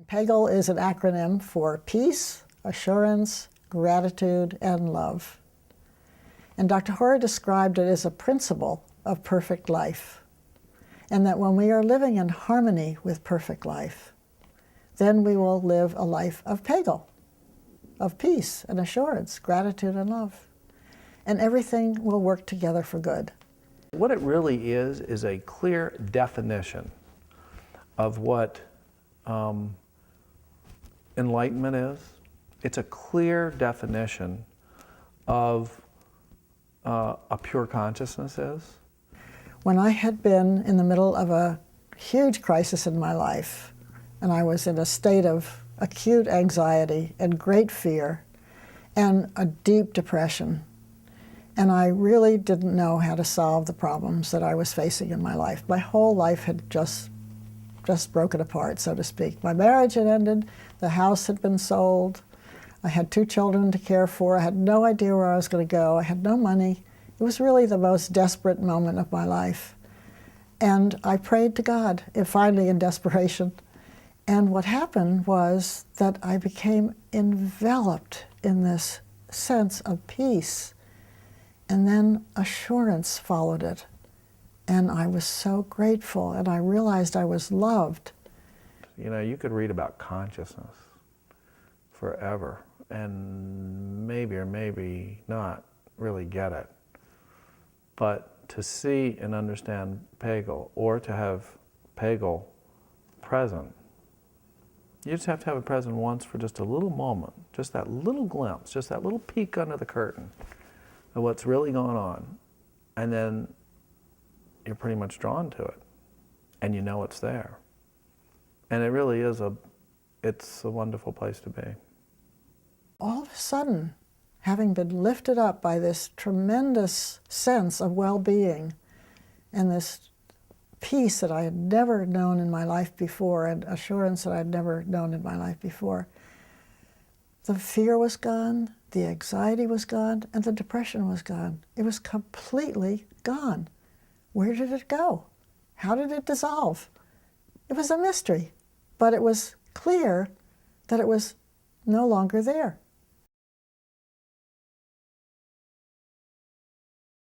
PAGL is an acronym for peace, assurance, gratitude, and love. And Dr. Hora described it as a principle of perfect life. And that when we are living in harmony with perfect life, then we will live a life of PAGL, of peace and assurance, gratitude and love. And everything will work together for good. What it really is a clear definition of what enlightenment is. It's a clear definition of a pure consciousness is. When I had been in the middle of a huge crisis in my life, and I was in a state of acute anxiety and great fear and a deep depression, and I really didn't know how to solve the problems that I was facing in my life. My whole life had just broken apart, so to speak. My marriage had ended, the house had been sold, I had 2 children to care for, I had no idea where I was going to go, I had no money. It was really the most desperate moment of my life. And I prayed to God, finally in desperation. And what happened was that I became enveloped in this sense of peace. And then assurance followed it. And I was so grateful, and I realized I was loved. You know, you could read about consciousness forever and maybe or maybe not really get it. But to see and understand PAGL, or to have PAGL present, you just have to have it present once for just a little moment, just that little glimpse, just that little peek under the curtain of what's really going on. And then you're pretty much drawn to it, and you know it's there. And it really is it's a wonderful place to be. All of a sudden, having been lifted up by this tremendous sense of well-being and this peace that I had never known in my life before, and assurance that I had never known in my life before, the fear was gone, the anxiety was gone, and the depression was gone. It was completely gone. Where did it go? How did it dissolve? It was a mystery, but it was clear that it was no longer there.